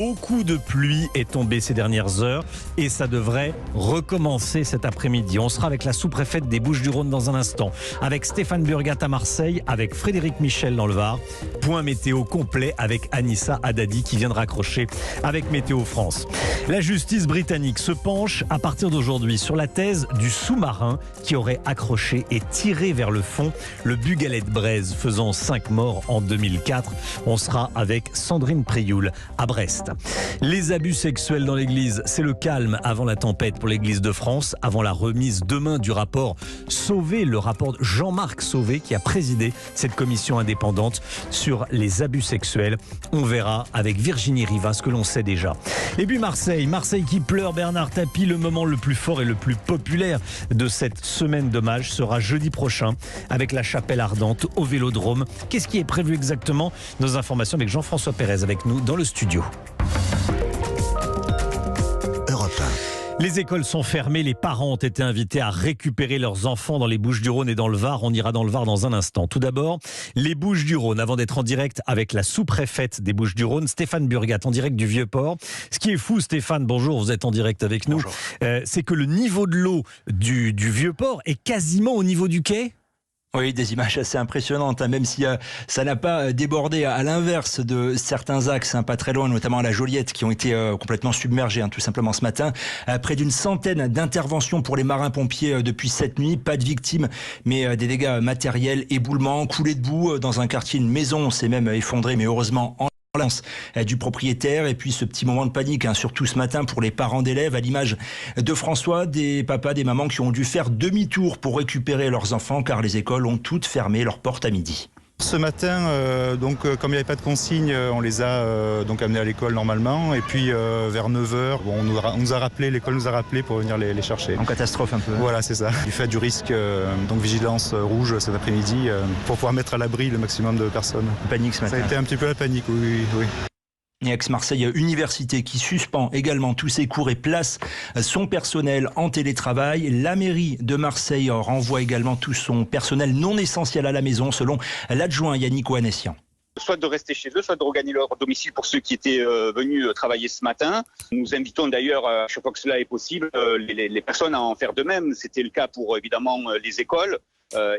Beaucoup de pluie est tombée ces dernières heures et ça devrait recommencer cet après-midi. On sera avec la sous-préfète des Bouches-du-Rhône dans un instant, avec Stéphane Burgat à Marseille, avec Frédéric Michel dans le Var. Point météo complet avec Anissa Haddadi qui vient de raccrocher avec Météo France. La justice britannique se penche à partir d'aujourd'hui sur la thèse du sous-marin qui aurait accroché et tiré vers le fond le Bugalet de Braise, faisant 5 morts en 2004. On sera avec Sandrine Prioul à Brest. Les abus sexuels dans l'église, c'est le calme avant la tempête pour l'église de France, avant la remise demain du rapport Sauvé, le rapport de Jean-Marc Sauvé qui a présidé cette commission indépendante sur les abus sexuels. On verra avec Virginie Riva ce que l'on sait déjà. Et puis Marseille qui pleure Bernard Tapie, le moment le plus fort et le plus populaire de cette semaine d'hommage sera jeudi prochain avec la chapelle ardente au Vélodrome. Qu'est-ce qui est prévu exactement? Nos informations avec Jean-François Pérez avec nous dans le studio. Les écoles sont fermées, les parents ont été invités à récupérer leurs enfants dans les Bouches-du-Rhône et dans le Var. On ira dans le Var dans un instant. Tout d'abord, les Bouches-du-Rhône, avant d'être en direct avec la sous-préfète des Bouches-du-Rhône, Stéphane Burgat, en direct du Vieux-Port. Ce qui est fou, Stéphane, bonjour, vous êtes en direct avec nous. C'est que le niveau de l'eau du Vieux-Port est quasiment au niveau du quai. Oui, des images assez impressionnantes, même si ça n'a pas débordé à l'inverse de certains axes, pas très loin, notamment à la Joliette, qui ont été complètement submergés, tout simplement ce matin. Près d'une centaine d'interventions pour les marins-pompiers depuis cette nuit. Pas de victimes, mais des dégâts matériels, éboulements, coulées de boue dans un quartier, une maison s'est même effondrée, mais heureusement en lance du propriétaire. Et puis ce petit moment de panique, surtout ce matin pour les parents d'élèves, à l'image de François, des papas, des mamans qui ont dû faire demi-tour pour récupérer leurs enfants car les écoles ont toutes fermé leurs portes à midi. Ce matin, comme il n'y avait pas de consigne, on les a amenés à l'école normalement. Et puis vers 9h, on nous a rappelé, l'école nous a rappelé pour venir les chercher. En catastrophe un peu. Voilà, c'est ça. Du fait du risque, vigilance rouge cet après-midi, pour pouvoir mettre à l'abri le maximum de personnes. Panique ce matin. Ça a été un petit peu la panique, oui. Et Aix-Marseille Université qui suspend également tous ses cours et place son personnel en télétravail. La mairie de Marseille renvoie également tout son personnel non essentiel à la maison, selon l'adjoint Yannick Oanessian. Soit de rester chez eux, soit de regagner leur domicile pour ceux qui étaient venus travailler ce matin. Nous invitons d'ailleurs, à chaque fois que cela est possible, les personnes à en faire de même. C'était le cas pour évidemment les écoles.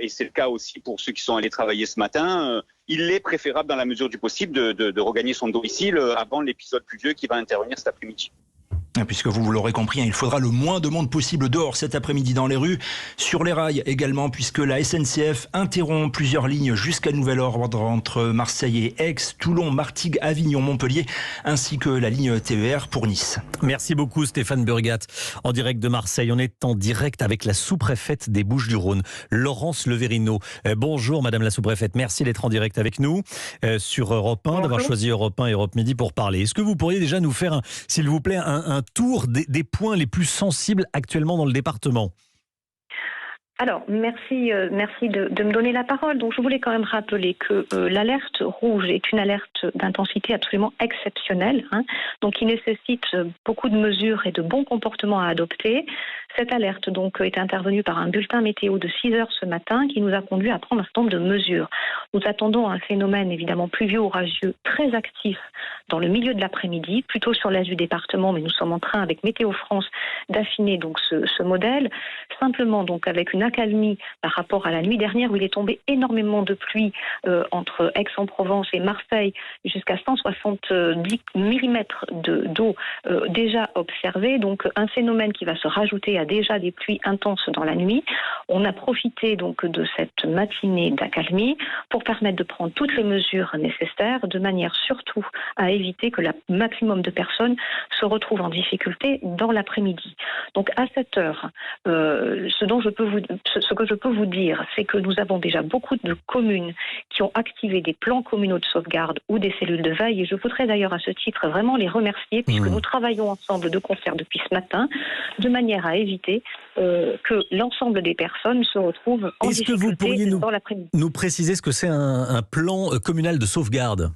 Et c'est le cas aussi pour ceux qui sont allés travailler ce matin. Il est préférable dans la mesure du possible de regagner son domicile avant l'épisode pluvieux qui va intervenir cet après-midi. Puisque vous l'aurez compris, il faudra le moins de monde possible dehors cet après-midi dans les rues, sur les rails également, puisque la SNCF interrompt plusieurs lignes jusqu'à nouvel ordre entre Marseille et Aix, Toulon, Martigues, Avignon, Montpellier, ainsi que la ligne TER pour Nice. Merci beaucoup Stéphane Burgat, en direct de Marseille. On est en direct avec la sous-préfète des Bouches-du-Rhône, Laurence Leverino. Bonjour Madame la sous-préfète, merci d'être en direct avec nous sur Europe 1, d'avoir choisi Europe 1 et Europe Midi pour parler. Est-ce que vous pourriez déjà nous faire, s'il vous plaît, un tour des points les plus sensibles actuellement dans le département? Alors, merci de me donner la parole. Donc, je voulais quand même rappeler que l'alerte rouge est une alerte d'intensité absolument exceptionnelle, donc qui nécessite beaucoup de mesures et de bons comportements à adopter. Cette alerte donc est intervenue par un bulletin météo de 6 heures ce matin qui nous a conduit à prendre un certain nombre de mesures. Nous attendons un phénomène évidemment pluvieux orageux très actif dans le milieu de l'après-midi, plutôt sur l'est du département, mais nous sommes en train avec Météo France d'affiner donc ce modèle, simplement donc avec une accalmie par rapport à la nuit dernière où il est tombé énormément de pluie entre Aix-en-Provence et Marseille, jusqu'à 170 mm d'eau déjà observée, donc un phénomène qui va se rajouter à déjà des pluies intenses dans la nuit. On a profité donc de cette matinée d'accalmie pour permettre de prendre toutes les mesures nécessaires, de manière surtout à éviter que le maximum de personnes se retrouvent en difficulté dans l'après-midi. Donc à cette heure, ce que je peux vous dire, c'est que nous avons déjà beaucoup de communes qui ont activé des plans communaux de sauvegarde ou des cellules de veille. Et je voudrais d'ailleurs à ce titre vraiment les remercier puisque nous travaillons ensemble de concert depuis ce matin de manière à éviter que l'ensemble des personnes se retrouvent en difficulté. Est-ce que vous pourriez dans l'après-midi. nous préciser ce que c'est un plan communal de sauvegarde ?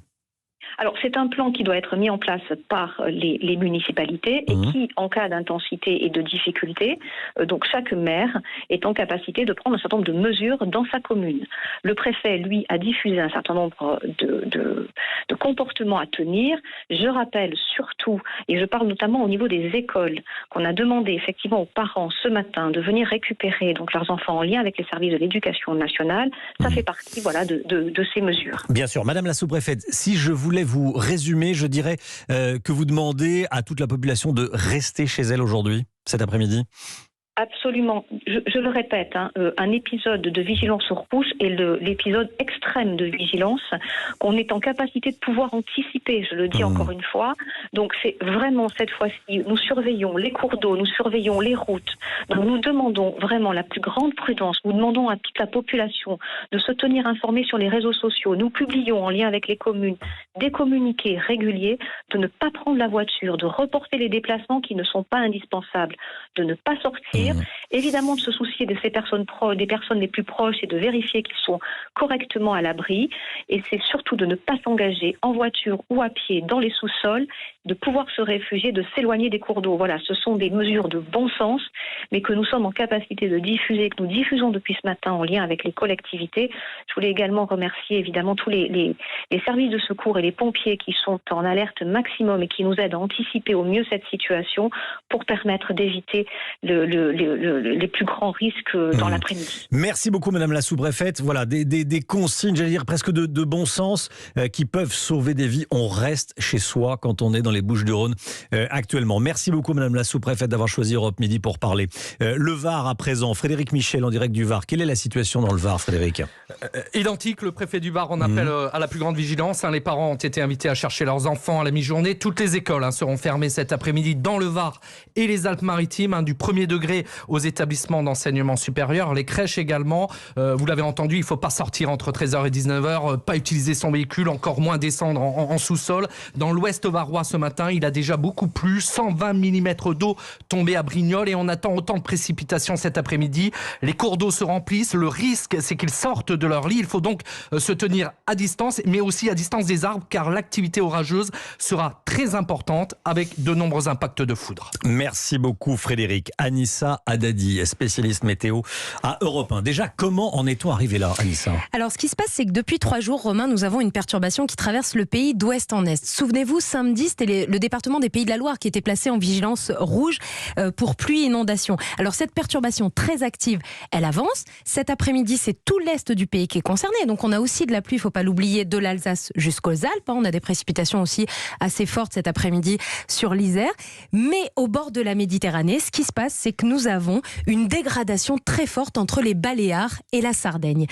Alors, c'est un plan qui doit être mis en place par les municipalités et qui, en cas d'intensité et de difficulté, donc chaque maire est en capacité de prendre un certain nombre de mesures dans sa commune. Le préfet, lui, a diffusé un certain nombre de comportements à tenir. Je rappelle surtout, et je parle notamment au niveau des écoles, qu'on a demandé effectivement aux parents ce matin de venir récupérer donc leurs enfants en lien avec les services de l'éducation nationale. Ça fait partie de ces mesures. Bien sûr. Madame la sous-préfète, si je voulais vous résumer, je dirais que vous demandez à toute la population de rester chez elle aujourd'hui, cet après-midi. Absolument. Je le répète, un épisode de vigilance rouge est l'épisode extrême de vigilance qu'on est en capacité de pouvoir anticiper, je le dis encore une fois. Donc c'est vraiment cette fois-ci, nous surveillons les cours d'eau, nous surveillons les routes. Donc nous demandons vraiment la plus grande prudence. Nous demandons à toute la population de se tenir informée sur les réseaux sociaux. Nous publions en lien avec les communes des communiqués réguliers, de ne pas prendre la voiture, de reporter les déplacements qui ne sont pas indispensables, de ne pas sortir. Évidemment, de se soucier de ces personnes des personnes les plus proches et de vérifier qu'ils sont correctement à l'abri. Et c'est surtout de ne pas s'engager en voiture ou à pied dans les sous-sols, de pouvoir se réfugier, de s'éloigner des cours d'eau. Voilà, ce sont des mesures de bon sens, mais que nous sommes en capacité de diffuser, que nous diffusons depuis ce matin en lien avec les collectivités. Je voulais également remercier évidemment tous les services de secours et les pompiers qui sont en alerte maximum et qui nous aident à anticiper au mieux cette situation pour permettre d'éviter les plus grands risques dans l'après-midi. Merci beaucoup Madame la sous-préfète. Voilà, des consignes, j'allais dire presque de bon sens qui peuvent sauver des vies. On reste chez soi quand on est dans les Bouches-du-Rhône actuellement. Merci beaucoup Madame la sous-préfète d'avoir choisi Europe Midi pour parler. Le Var à présent, Frédéric Michel en direct du Var. Quelle est la situation dans le Var, Frédéric ? Identique, le préfet du Var en appelle à la plus grande vigilance. Les parents ont été invités à chercher leurs enfants à la mi-journée. Toutes les écoles seront fermées cet après-midi dans le Var et les Alpes-Maritimes, du premier degré aux établissements d'enseignement supérieur, les crèches également. Vous l'avez entendu, il ne faut pas sortir entre 13h et 19h, pas utiliser son véhicule, encore moins descendre en sous-sol. Dans l'ouest varois ce matin, il a déjà beaucoup plu, 120 mm d'eau tombée à Brignoles et on attend autant de précipitations cet après-midi. Les cours d'eau se remplissent, le risque c'est qu'ils sortent de leur lit. Il faut donc se tenir à distance, mais aussi à distance des arbres, car l'activité orageuse sera très importante avec de nombreux impacts de foudre. Merci beaucoup Frédéric. Anissa Haddadi, spécialiste météo à Europe 1. Déjà, comment en est-on arrivé là, Anissa ? Alors, ce qui se passe, c'est que depuis 3 jours, Romain, nous avons une perturbation qui traverse le pays d'ouest en est. Souvenez-vous, samedi, c'était le département des Pays de la Loire qui était placé en vigilance rouge pour pluie et inondation. Alors, cette perturbation très active, elle avance. Cet après-midi, c'est tout l'est du pays qui est concerné. Donc, on a aussi de la pluie, il ne faut pas l'oublier, de l'Alsace jusqu'aux Alpes. On a des précipitations aussi assez fortes cet après-midi sur l'Isère. Mais au bord de la Méditerranée, ce qui se passe, c'est que nous avons une dégradation très forte entre les Baléares et la Sardaigne.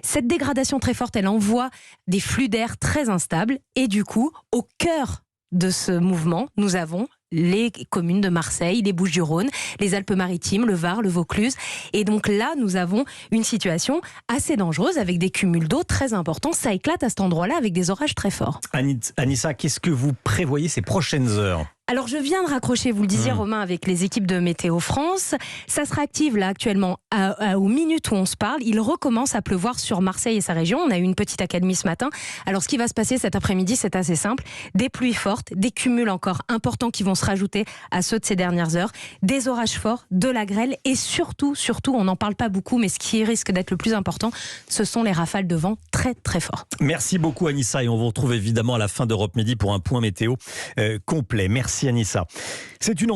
Cette dégradation très forte, elle envoie des flux d'air très instables et du coup, au cœur de ce mouvement, nous avons les communes de Marseille, les Bouches-du-Rhône, les Alpes-Maritimes, le Var, le Vaucluse. Et donc là, nous avons une situation assez dangereuse avec des cumuls d'eau très importants. Ça éclate à cet endroit-là avec des orages très forts. Anissa, qu'est-ce que vous prévoyez ces prochaines heures ? Alors je viens de raccrocher, vous le disiez Romain, avec les équipes de Météo France. Ça se réactive là actuellement aux minutes où on se parle. Il recommence à pleuvoir sur Marseille et sa région. On a eu une petite accalmie ce matin. Alors ce qui va se passer cet après-midi, c'est assez simple. Des pluies fortes, des cumuls encore importants qui vont se rajouter à ceux de ces dernières heures. Des orages forts, de la grêle et surtout, on n'en parle pas beaucoup, mais ce qui risque d'être le plus important, ce sont les rafales de vent très très forts. Merci beaucoup Anissa et on vous retrouve évidemment à la fin d'Europe Midi pour un point météo complet. Merci Anissa. C'est une